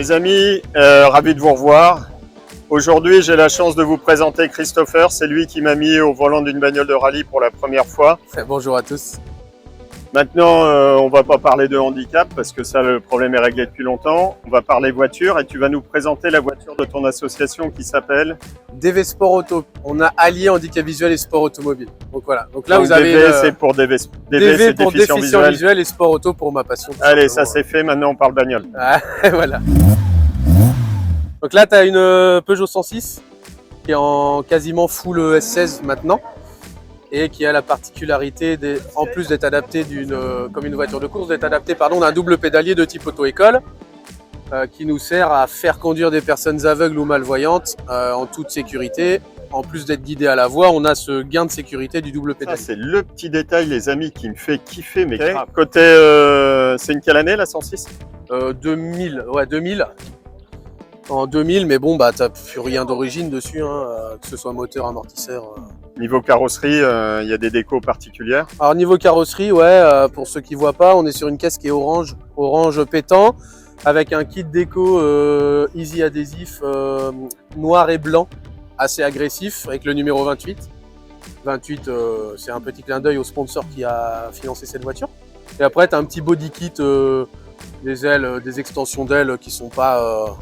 Les amis, ravi de vous revoir. Aujourd'hui, j'ai la chance de vous présenter Christopher. C'est lui qui m'a mis au volant d'une bagnole de rallye pour la première fois. Bonjour à tous. Maintenant, on va pas parler de handicap parce que ça, le problème est réglé depuis longtemps. On va parler voiture et tu vas nous présenter la voiture de ton association qui s'appelle DV Sport Auto. On a allié handicap visuel et sport automobile. Donc voilà. Donc là, donc vous avez DV, c'est pour DV, DV pour déficient visuel. et sport auto pour ma passion. Allez, ça c'est fait. Maintenant, on parle bagnole. Ah, voilà. Donc là, tu as une Peugeot 106 qui est en quasiment full S16 maintenant et qui a la particularité, en plus d'être adaptée comme une voiture de course, d'être adaptée d'un double pédalier de type auto-école qui nous sert à faire conduire des personnes aveugles ou malvoyantes en toute sécurité. En plus d'être guidé à la voie, on a ce gain de sécurité du double pédalier. C'est le petit détail, les amis, qui me fait kiffer. Mais côté, c'est une quelle année la 106 2000, ouais 2000. En 2000, mais bon, bah t'as plus rien d'origine dessus, hein, que ce soit moteur, amortisseur. Niveau carrosserie, il y a des décos particulières. Alors niveau carrosserie, ouais, pour ceux qui voient pas, on est sur une caisse qui est orange pétant, avec un kit déco easy adhésif noir et blanc, assez agressif, avec le numéro 28. 28, c'est un petit clin d'œil au sponsor qui a financé cette voiture. Et après, tu as un petit body kit, des ailes, des extensions d'ailes qui sont pas...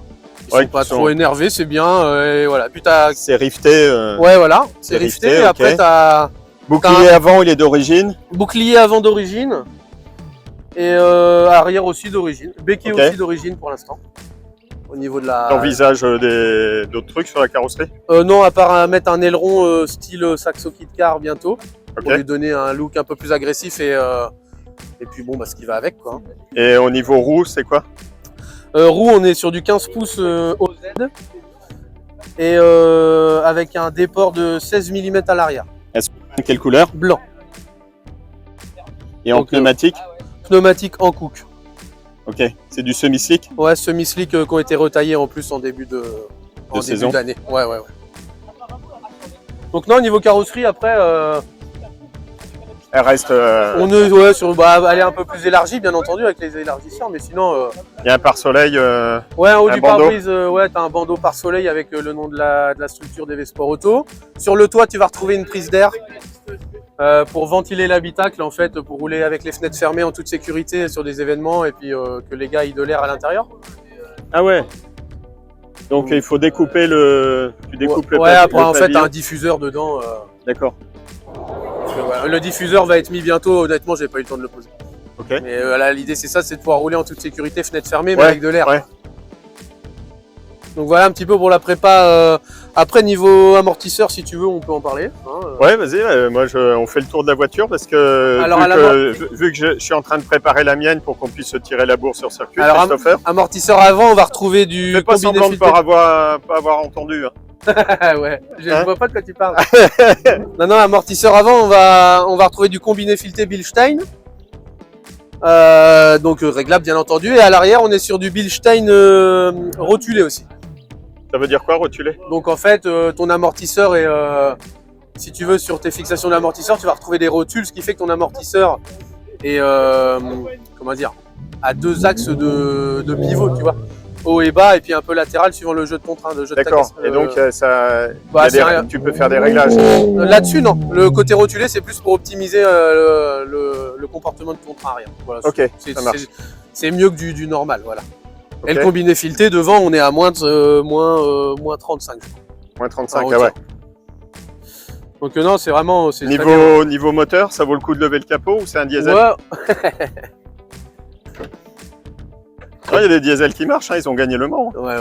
trop énervés, c'est bien. Et voilà. Puis c'est rifté. Ouais, voilà, c'est rifté. Et après, t'as bouclier avant, il est d'origine. Bouclier avant d'origine. Et arrière aussi d'origine. Béquet aussi d'origine pour l'instant. Au niveau de la. T'envisages d'autres trucs sur la carrosserie? Non, à part mettre un aileron style Saxo Kit Car bientôt. Pour lui donner un look un peu plus agressif et puis bon, bah, ce qui va avec, quoi. Et au niveau roue, c'est quoi? Roue, on est sur du 15 pouces OZ et avec un déport de 16 mm à l'arrière. Quelle couleur? Blanc. Et en pneumatique? Pneumatique en cook. Ok, c'est du semi-slick? Ouais, semi-slick qui ont été retaillés en plus en début d'année. Ouais. Donc non, niveau carrosserie, après... Elle reste. On est elle est un peu plus élargie, bien entendu, avec les élargisseurs, mais sinon. Il y a un pare-soleil. Ouais, en haut du pare-brise, t'as un bandeau pare-soleil avec le nom de la structure DV Sport Auto. Sur le toit, tu vas retrouver une prise d'air pour ventiler l'habitacle, en fait, pour rouler avec les fenêtres fermées en toute sécurité sur des événements et puis que les gars aient de l'air à l'intérieur. Ah ouais. Donc il faut découper le. Tu découpes le. Ouais, après en fait, t'as un diffuseur dedans. D'accord. Le diffuseur va être mis bientôt, honnêtement, j'ai pas eu le temps de le poser. Okay. Mais là, l'idée c'est ça, c'est de pouvoir rouler en toute sécurité, fenêtre fermée, mais avec de l'air. Ouais. Donc voilà un petit peu pour la prépa. Après, niveau amortisseur, si tu veux, on peut en parler. Hein. Ouais, vas-y, on fait le tour de la voiture parce que vu que je suis en train de préparer la mienne pour qu'on puisse se tirer la bourre sur circuit, Christopher. Amortisseur avant, on va retrouver du. Fais pas semblant de pas avoir entendu. Hein. Ouais, je ne vois pas de quoi tu parles. non, amortisseur avant, on va retrouver du combiné fileté Bilstein. Donc réglable bien entendu. Et à l'arrière, on est sur du Bilstein rotulé aussi. Ça veut dire quoi, rotulé? Donc en fait, ton amortisseur est, si tu veux, sur tes fixations d'amortisseur, tu vas retrouver des rotules, ce qui fait que ton amortisseur est, comment dire, à deux axes de pivot, tu vois. Haut et bas et puis un peu latéral suivant le jeu de ton train, le jeu de ta caisse. Et donc tu peux faire des réglages. Là-dessus non, le côté rotulé c'est plus pour optimiser le comportement de ton train arrière. Voilà, ok, ça marche. C'est mieux que du normal, voilà. Okay. Et le combiné fileté devant on est à moins 35. Moins 35, ah ouais. Donc non, c'est vraiment... Niveau moteur, ça vaut le coup de lever le capot ou c'est un diesel? Ouais. Il y a des diesels qui marchent, hein, ils ont gagné le Mans. Ouais.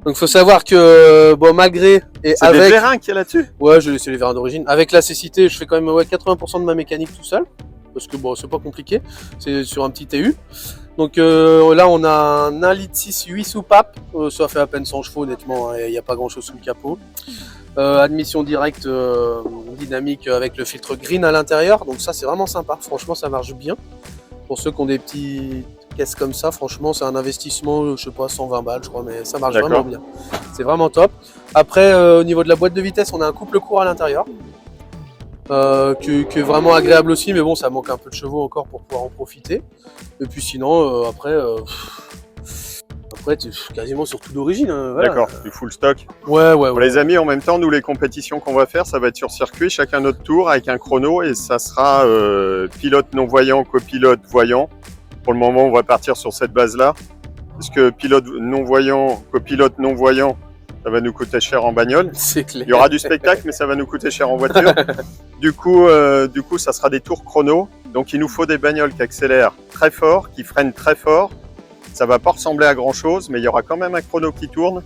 Donc il faut savoir que malgré et avec... C'est des vérins qu'il y a là-dessus? Ouais, c'est les vérins d'origine. Avec la cécité, je fais quand même 80% de ma mécanique tout seul. Parce que c'est pas compliqué. C'est sur un petit TU. Donc là, on a un 1,6 litre 8 soupapes. Ça fait à peine 100 chevaux, honnêtement. Il n'y a pas grand-chose sous le capot. Admission directe dynamique avec le filtre green à l'intérieur. Donc ça, c'est vraiment sympa. Franchement, ça marche bien. Pour ceux qui ont des petits... caisse comme ça, franchement, c'est un investissement, je sais pas, 120 balles, je crois, mais ça marche vraiment bien. C'est vraiment top. Après, au niveau de la boîte de vitesse, on a un couple court à l'intérieur, qui est vraiment agréable aussi, mais bon, ça manque un peu de chevaux encore pour pouvoir en profiter. Et puis sinon, après, après, quasiment sur tout d'origine. Hein, voilà. D'accord, du full stock. Ouais. Pour les amis, en même temps, nous, les compétitions qu'on va faire, ça va être sur circuit, chacun notre tour, avec un chrono, et ça sera pilote non-voyant, copilote voyant. Pour le moment, on va partir sur cette base-là. Parce que pilote non-voyant, copilote non-voyant, ça va nous coûter cher en bagnole. C'est clair. Il y aura du spectacle, mais ça va nous coûter cher en voiture. Du coup, ça sera des tours chrono. Donc, il nous faut des bagnoles qui accélèrent très fort, qui freinent très fort. Ça va pas ressembler à grand-chose, mais il y aura quand même un chrono qui tourne.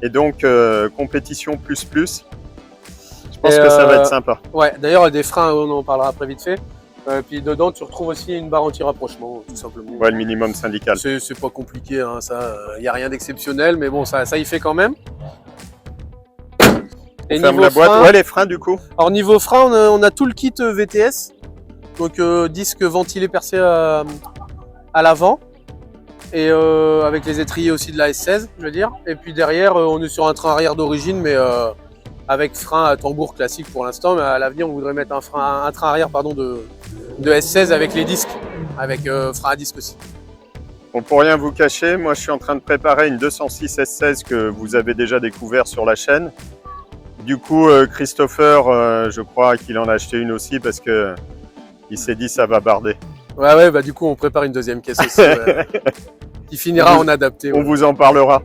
Et donc, compétition plus. Je pense que ça va être sympa. Ouais, d'ailleurs, des freins, on en parlera après vite fait. Puis dedans, tu retrouves aussi une barre anti-rapprochement, tout simplement. Ouais, le minimum syndical. C'est pas compliqué, hein, ça. Il n'y a rien d'exceptionnel, mais bon, ça y fait quand même. Et ferme la boîte. Ouais, les freins du coup. Alors niveau frein, on a tout le kit VTS. Donc disque ventilé percé à l'avant. Et avec les étriers aussi de la S16, je veux dire. Et puis derrière, on est sur un train arrière d'origine, mais avec frein à tambour classique pour l'instant. Mais à l'avenir, on voudrait mettre un train arrière de S16 avec les disques, avec frein à disque aussi. Bon, pour rien vous cacher, moi je suis en train de préparer une 206 S16 que vous avez déjà découvert sur la chaîne. Du coup, Christopher, je crois qu'il en a acheté une aussi parce que il s'est dit ça va barder. Ouais, bah du coup on prépare une deuxième caisse aussi, qui finira en adapté. On vous en parlera.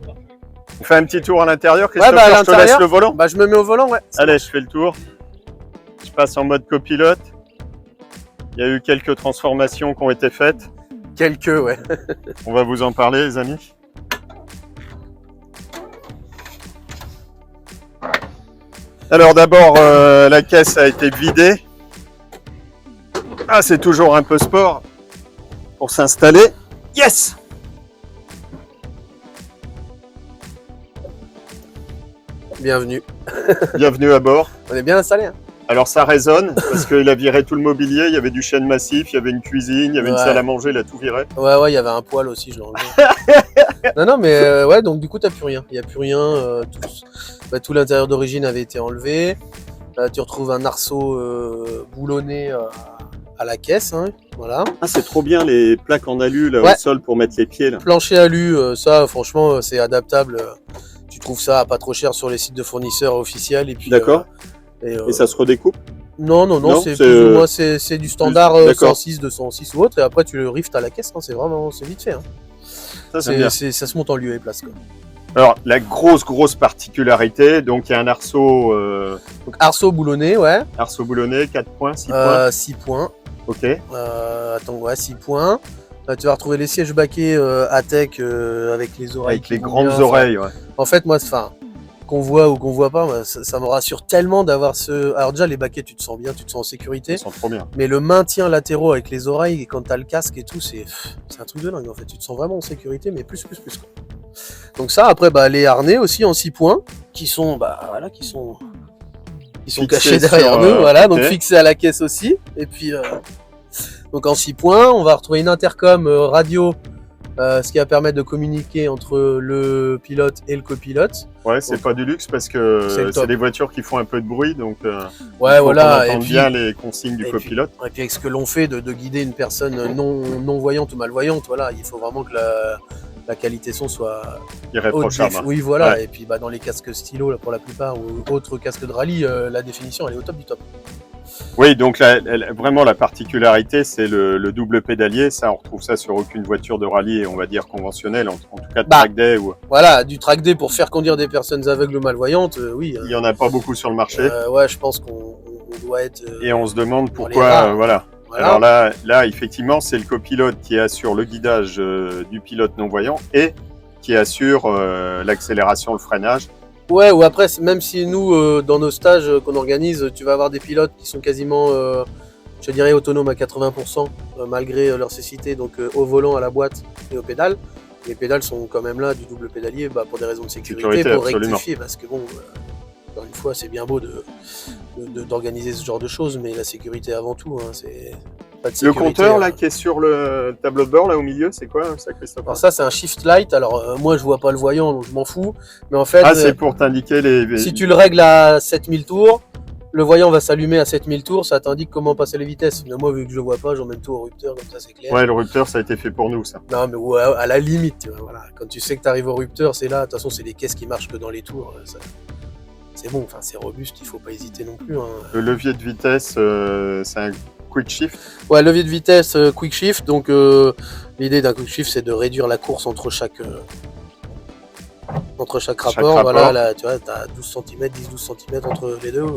On fait un petit tour à l'intérieur, Christopher, ouais, bah, je te laisse le volant. Bah je me mets au volant, ouais. Allez, je fais le tour. Je passe en mode copilote. Il y a eu quelques transformations qui ont été faites. Quelques, ouais. On va vous en parler, les amis. Alors d'abord, la caisse a été vidée. Ah, c'est toujours un peu sport pour s'installer. Yes! Bienvenue. Bienvenue à bord. On est bien installé. Hein. Alors ça résonne parce qu'il a viré tout le mobilier. Il y avait du chêne massif, il y avait une cuisine, il y avait une salle à manger, il a tout viré. Ouais, il y avait un poêle aussi, je l'ai enlevé. non, mais ouais, donc du coup, t'as plus rien. Il n'y a plus rien. Tout l'intérieur d'origine avait été enlevé. Tu retrouves un arceau boulonné à la caisse. Hein, voilà. Ah, c'est trop bien les plaques en alu là, au sol pour mettre les pieds. Là. Plancher alu, ça, franchement, c'est adaptable. Tu trouves ça à pas trop cher sur les sites de fournisseurs officiels. D'accord. Et ça se redécoupe? Non, c'est plus ou moins c'est du standard 106, 206 ou autre. Et après, tu le riftes à la caisse. Hein, c'est vite fait. Hein. Ça se monte en lieu et place. Quoi. Alors, la grosse particularité, donc il y a un arceau... Donc, arceau boulonné, ouais. Arceau boulonné, 4 points, 6 points. 6 points. Ok. Attends, ouais, 6 points. Tu vas retrouver les sièges baquets Atec avec les oreilles. Avec les grandes oreilles, ouais. En fait, moi, qu'on voit ou qu'on voit pas, ça me rassure tellement d'avoir ce... Alors déjà, les baquets, tu te sens bien, tu te sens en sécurité. Ils sont trop bien. Mais le maintien latéraux avec les oreilles, et quand t'as le casque et tout, c'est un truc de dingue, en fait. Tu te sens vraiment en sécurité, mais plus. Quoi. Donc ça, après, les harnais aussi en 6 points, qui sont cachés derrière nous, voilà, donc fixés à la caisse aussi. Et puis, donc en 6 points, on va retrouver une intercom radio, ce qui va permettre de communiquer entre le pilote et le copilote. Ouais, c'est pas du luxe parce que c'est des voitures qui font un peu de bruit, donc ouais, voilà. On entend bien les consignes du copilote. Et puis avec ce que l'on fait de guider une personne non voyante ou malvoyante, voilà, il faut vraiment que la qualité son soit irréprochable. Oui, voilà. Ouais. Et puis dans les casques stylo, là, pour la plupart, ou autres casques de rallye, la définition elle est au top du top. Oui, donc vraiment la particularité, c'est le double pédalier. Ça, on retrouve ça sur aucune voiture de rallye, on va dire conventionnelle, en tout cas de track day. Voilà, du track day pour faire conduire des personnes aveugles ou malvoyantes, oui. Il n'y en a pas beaucoup sur le marché. Ouais, je pense qu'on doit être... Et on se demande pourquoi, voilà. Alors là, effectivement, c'est le copilote qui assure le guidage du pilote non-voyant et qui assure l'accélération, le freinage. Ouais, ou après, même si nous, dans nos stages qu'on organise, tu vas avoir des pilotes qui sont quasiment, je dirais, autonomes à 80%, malgré leur cécité, donc au volant, à la boîte et aux pédales. Les pédales sont quand même là, du double pédalier, pour des raisons de sécurité pour absolument. Rectifier, parce que bon, encore une fois, c'est bien beau d'organiser ce genre de choses, mais la sécurité avant tout, hein, c'est... Le compteur là qui est sur le tableau de bord là au milieu, c'est quoi ça, Christophe? Alors ça c'est un shift light, alors moi je vois pas le voyant donc je m'en fous, mais en fait... c'est pour t'indiquer les... Si tu le règles à 7000 tours, le voyant va s'allumer à 7000 tours, ça t'indique comment passer les vitesses. Mais moi, vu que je vois pas, j'emmène tout au rupteur, comme ça c'est clair. Ouais, le rupteur, ça a été fait pour nous, ça. Non, mais ouais, à la limite, tu vois, voilà. Quand tu sais que tu arrives au rupteur, c'est là. De toute façon, c'est des caisses qui marchent que dans les tours. C'est bon, enfin, c'est robuste, il faut pas hésiter non plus. Hein. Le levier de vitesse, c'est un quick shift. Ouais, levier de vitesse, quick shift. Donc, l'idée d'un quick shift, c'est de réduire la course entre chaque rapport. Voilà, là, tu vois, tu as 12 cm, 10-12 cm entre les deux.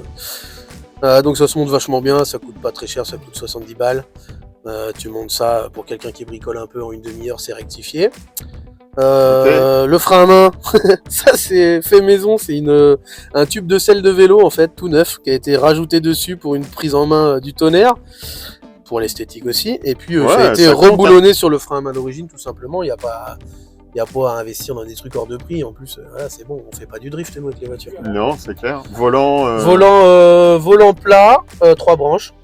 Donc, ça se monte vachement bien. Ça coûte pas très cher, ça coûte 70 balles. Tu montes ça pour quelqu'un qui bricole un peu en une demi-heure, c'est rectifié. Le frein à main, ça c'est fait maison, c'est un tube de selle de vélo en fait, tout neuf, qui a été rajouté dessus pour une prise en main du tonnerre, pour l'esthétique aussi, et puis ça a été reboulonné sur le frein à main d'origine tout simplement, il n'y a pas à investir dans des trucs hors de prix, en plus voilà, c'est bon, on fait pas du drift nous avec les voitures. Non, c'est clair. Volant plat, 3 branches,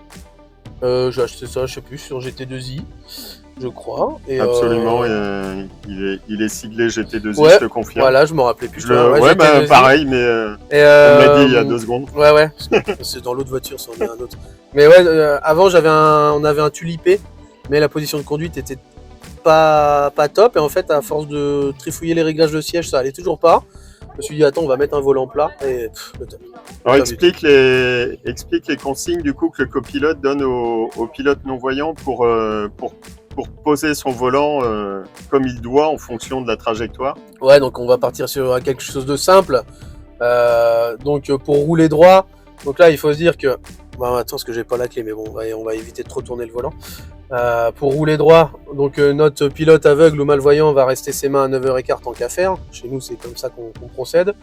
j'ai acheté ça, je sais plus, sur GT2i. Je crois. Et absolument, il est siglé GT2i, ouais, je te confirme. Voilà, je me rappelais plus. Pareil, mais on l'a dit il y a 2 secondes. Ouais, c'est dans l'autre voiture, c'en est un autre. Mais ouais, avant on avait un tulipé, mais la position de conduite était pas top, et en fait, à force de trifouiller les réglages de siège, ça allait toujours pas. Je me suis dit, attends, on va mettre un volant plat, et le top. Alors explique les consignes du coup que le copilote donne au pilote non-voyant pour poser son volant comme il doit en fonction de la trajectoire. Ouais, donc on va partir sur quelque chose de simple. Donc pour rouler droit, donc là il faut se dire que... Attends, parce que j'ai pas la clé, mais bon, on va éviter de trop tourner le volant. Pour rouler droit, donc notre pilote aveugle ou malvoyant va rester ses mains à 9h15 tant qu'à faire. Chez nous, c'est comme ça qu'on procède.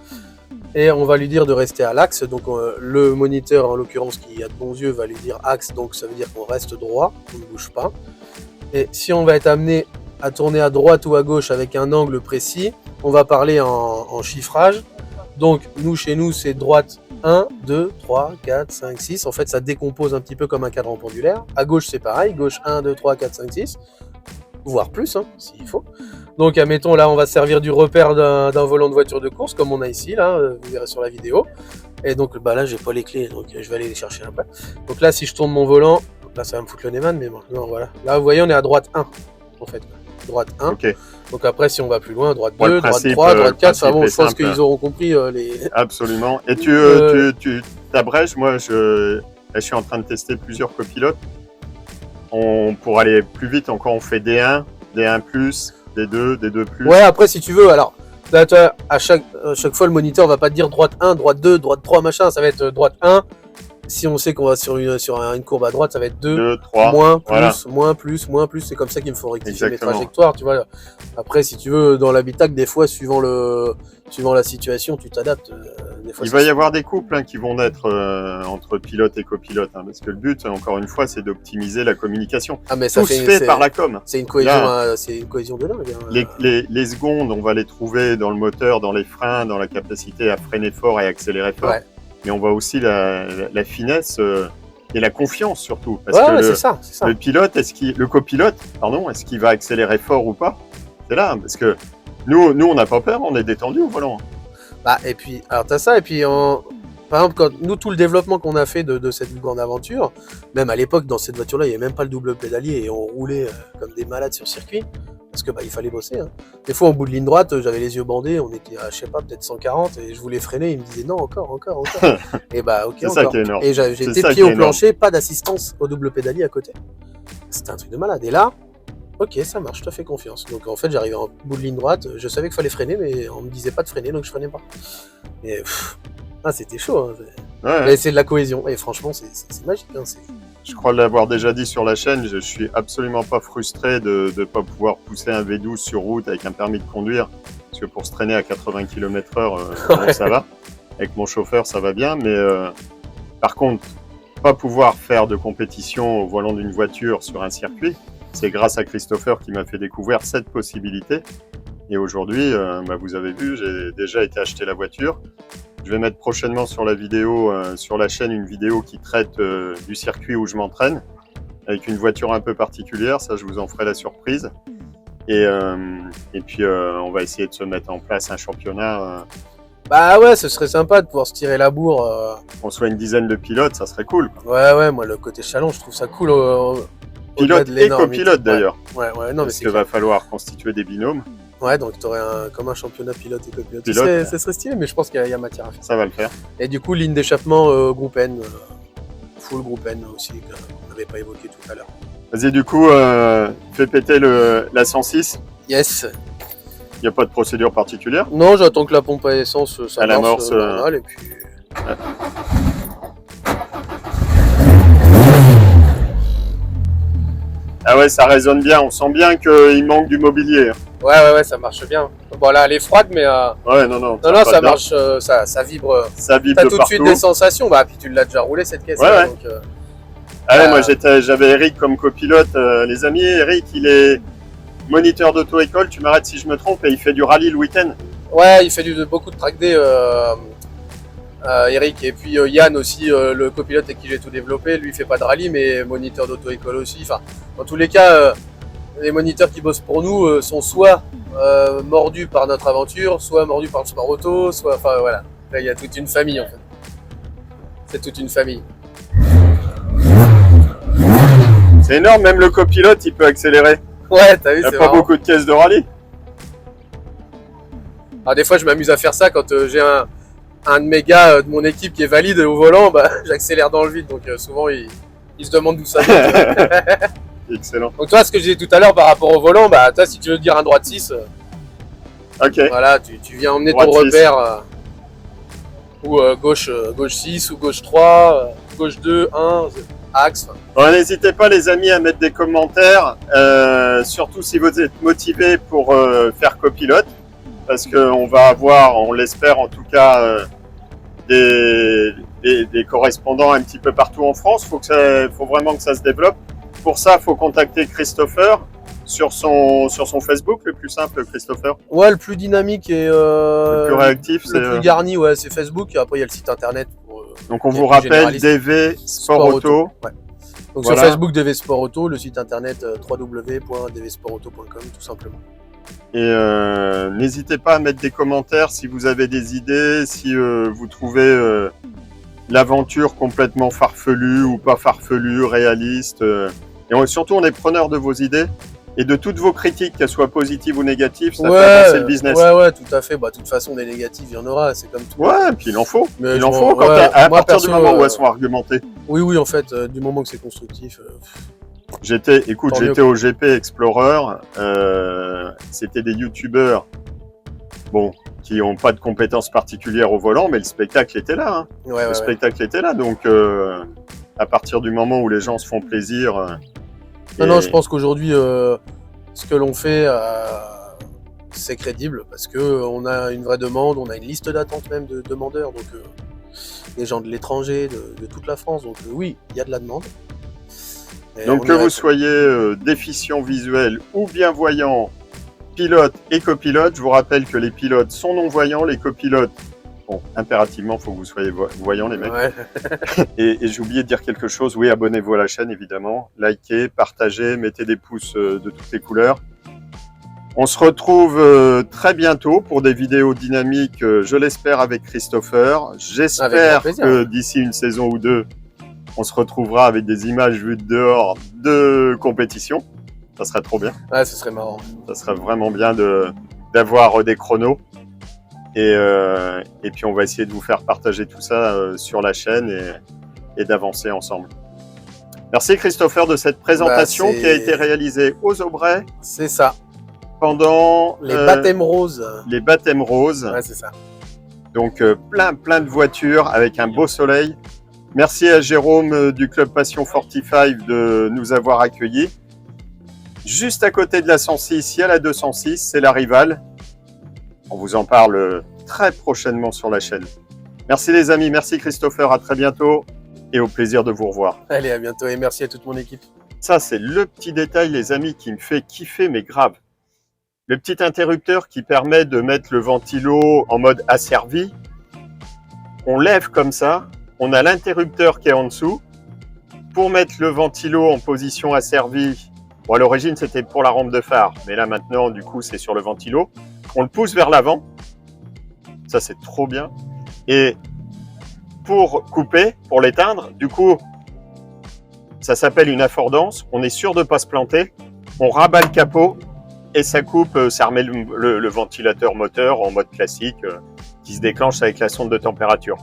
Et on va lui dire de rester à l'axe. Donc le moniteur, en l'occurrence, qui a de bons yeux, va lui dire axe. Donc ça veut dire qu'on reste droit, on ne bouge pas. Et si on va être amené à tourner à droite ou à gauche avec un angle précis, on va parler en chiffrage. Donc nous, chez nous, c'est droite 1, 2, 3, 4, 5, 6. En fait, ça décompose un petit peu comme un cadran pendulaire. À gauche, c'est pareil. Gauche 1, 2, 3, 4, 5, 6. Voire plus, hein, s'il faut. Donc, admettons, là, on va servir du repère d'un volant de voiture de course, comme on a ici, là, vous verrez sur la vidéo. Et donc, là, j'ai pas les clés, donc je vais aller les chercher après. Donc là, si je tourne mon volant, là, ça va me foutre le Neyman, mais bon, non, voilà. Là, vous voyez, on est à droite 1, en fait. Droite 1. Okay. Donc après, si on va plus loin, droite 2, droite 3, droite 4, enfin bon, je pense qu'ils auront compris les... Absolument. Et tu t'abrèges, moi, je suis en train de tester plusieurs copilotes. Pour aller plus vite, encore, on fait D1, D1+, D2, D2+. Ouais, après, si tu veux, alors, là, à chaque fois, le moniteur va pas te dire droite 1, droite 2, droite 3, machin, ça va être droite 1. Si on sait qu'on va sur une courbe à droite, ça va être 2, 3, moins, plus, voilà. moins, plus. C'est comme ça qu'il me faut rectifier mes trajectoires, tu vois. Après, si tu veux, dans l'habitacle, des fois, suivant la situation, tu t'adaptes. Il va y avoir des couples qui vont naître entre pilote et copilote, parce que le but, encore une fois, c'est d'optimiser la communication. Ah, mais ça tout se fait par la com. C'est une cohésion de dingue. Les secondes, on va les trouver dans le moteur, dans les freins, dans la capacité à freiner fort et accélérer fort. Ouais. Mais on voit aussi la finesse et la confiance surtout. Parce que c'est ça. Le pilote, le copilote, est-ce qu'il va accélérer fort ou pas? C'est là, parce que nous, on n'a pas peur, on est détendu au volant. Et puis, alors t'as ça, et puis par exemple, tout le développement qu'on a fait de cette grande aventure, même à l'époque, dans cette voiture-là, il n'y avait même pas le double pédalier et on roulait comme des malades sur circuit. Parce que il fallait bosser. Hein. Des fois, en bout de ligne droite, j'avais les yeux bandés, on était à, je sais pas, peut-être 140, et je voulais freiner, il me disait non, encore. Et ok, c'est ça qui est énorme. Et j'étais pied au plancher, pas d'assistance au double pédalier à côté. C'était un truc de malade. Et là, ok, ça marche, je te fais confiance. Donc en fait, j'arrivais en bout de ligne droite, je savais qu'il fallait freiner, mais on me disait pas de freiner, donc je freinais pas. Et c'était chaud. Hein. Ouais. Mais c'est de la cohésion, et franchement, c'est magique. Hein. Je crois l'avoir déjà dit sur la chaîne, je suis absolument pas frustré de ne pas pouvoir pousser un V12 sur route avec un permis de conduire, parce que pour se traîner à 80 km/h, ça va. Avec mon chauffeur, ça va bien, mais par contre, pas pouvoir faire de compétition au volant d'une voiture sur un circuit, c'est grâce à Christopher qui m'a fait découvrir cette possibilité. Et aujourd'hui, vous avez vu, j'ai déjà été acheter la voiture. Je vais mettre prochainement sur la vidéo, sur la chaîne, une vidéo qui traite du circuit où je m'entraîne, avec une voiture un peu particulière, ça je vous en ferai la surprise. Et puis on va essayer de se mettre en place un championnat Bah ouais, ce serait sympa de pouvoir se tirer la bourre. Qu'on soit une dizaine de pilotes, ça serait cool, quoi. Ouais, moi le côté challenge, je trouve ça cool. Pilote et copilote d'ailleurs. Ouais, non, mais Parce c'est qu'il va falloir constituer des binômes. Ouais, donc tu aurais comme un championnat pilote et copilote. Pilote. Ça serait stylé, mais je pense qu'il y a matière à faire. Ça va le faire. Et du coup, ligne d'échappement groupe N, full groupe N aussi, qu'on n'avait pas évoqué tout à l'heure. Vas-y, du coup, fais péter la 106. Yes. Il n'y a pas de procédure particulière. Non, j'attends que la pompe à essence ça amorce normal, et puis... Ah ouais, ça résonne bien. On sent bien qu'il manque du mobilier. Ouais, ça marche bien. Bon, là, elle est froide, mais... Ouais, non, ça marche, ça vibre. Ça vibre T'as de tout de partout. suite des sensations. Bah, puis tu l'as déjà roulé, cette caisse. Ouais. Donc, Ah ouais, moi j'avais Eric comme copilote. Les amis, Eric, il est moniteur d'auto-école. Tu m'arrêtes si je me trompe, et il fait du rallye le week-end. Ouais, il fait beaucoup de track day, Eric. Et puis Yann aussi, le copilote avec qui j'ai tout développé. Lui, il fait pas de rallye, mais moniteur d'auto-école aussi. Enfin, dans tous les cas, les moniteurs qui bossent pour nous sont soit mordus par notre aventure, soit mordus par le sport auto, soit... Enfin, voilà. Là, il y a toute une famille, en fait. C'est toute une famille. C'est énorme, même le copilote, il peut accélérer. Ouais, t'as vu, Il n'y a c'est pas marrant. beaucoup de caisses de rallye. Alors, des fois, je m'amuse à faire ça quand j'ai un de mes gars de mon équipe qui est valide au volant, bah, j'accélère dans le vide. Donc, souvent, il se demande d'où ça vient. Excellent. Donc, toi, ce que j'ai dit tout à l'heure par rapport au volant, bah, toi, si tu veux dire un droite 6, Ok. voilà, tu viens emmener Droite ton 6. repère. Ou gauche 6 ou gauche 3, gauche 2, 1, axe. Bon, n'hésitez pas les amis à mettre des commentaires, surtout si vous êtes motivés pour faire copilote, parce qu'on va avoir, on l'espère en tout cas, des correspondants un petit peu partout en France. Faut vraiment que ça se développe. Pour ça, il faut contacter Christopher sur son Facebook, le plus simple, Christopher. Ouais, le plus dynamique et Le plus réactif, le plus garni, ouais, c'est Facebook. Et après, il y a le site internet. Donc on vous rappelle DV Sport Auto. Ouais. Donc Voilà. sur Facebook DV Sport Auto, le site internet www.dvsportauto.com tout simplement. Et n'hésitez pas à mettre des commentaires si vous avez des idées, si vous trouvez l'aventure complètement farfelue ou pas farfelue, réaliste. Et surtout, on est preneur de vos idées et de toutes vos critiques, qu'elles soient positives ou négatives, ça fait avancer le business. Ouais, tout à fait. Bah, de toute façon, des négatives, il y en aura, c'est comme tout. Ouais, et puis il en faut. Mais Il en faut quand à partir du moment où elles sont argumentées. Oui, en fait, du moment que c'est constructif. J'étais au GP Explorer, c'était des youtubeurs, bon, qui n'ont pas de compétences particulières au volant, mais le spectacle était là. Hein. Le spectacle était là, donc à partir du moment où les gens se font plaisir. Non, je pense qu'aujourd'hui, ce que l'on fait, c'est crédible parce qu'on a une vraie demande, on a une liste d'attente même de demandeurs, donc des gens de l'étranger, de toute la France, donc oui, il y a de la demande. Et donc que vous soyez déficient visuel ou bien voyant, pilote et copilote, je vous rappelle que les pilotes sont non-voyants, les copilotes, bon, impérativement, il faut que vous soyez voyants les mecs. Ouais. Et j'ai oublié de dire quelque chose, oui, abonnez-vous à la chaîne évidemment, likez, partagez, mettez des pouces de toutes les couleurs. On se retrouve très bientôt pour des vidéos dynamiques, je l'espère, avec Christopher. J'espère que d'ici une saison ou deux, on se retrouvera avec des images vues de dehors de compétition. Ça serait trop bien. Ouais, ce serait marrant. Ça serait vraiment bien d'avoir des chronos. Et puis on va essayer de vous faire partager tout ça sur la chaîne et d'avancer ensemble. Merci Christopher de cette présentation qui a été réalisée aux Aubrais. C'est ça. Pendant les baptêmes roses. Les baptêmes roses. Ouais, c'est ça. Donc plein de voitures avec un beau soleil. Merci à Jérôme du Club Passion 45 de nous avoir accueillis. Juste à côté de la 106, il y a la 206, c'est la rivale. On vous en parle très prochainement sur la chaîne. Merci les amis, merci Christopher, à très bientôt et au plaisir de vous revoir. Allez, à bientôt et merci à toute mon équipe. Ça, c'est le petit détail les amis qui me fait kiffer, mais grave. Le petit interrupteur qui permet de mettre le ventilo en mode asservi. On lève comme ça, on a l'interrupteur qui est en dessous. Pour mettre le ventilo en position asservie, bon, à l'origine c'était pour la rampe de phare, mais là maintenant du coup c'est sur le ventilo. On le pousse vers l'avant. Ça, c'est trop bien. Et pour couper, pour l'éteindre, du coup, ça s'appelle une affordance. On est sûr de ne pas se planter. On rabat le capot et ça coupe, ça remet le ventilateur moteur en mode classique qui se déclenche avec la sonde de température.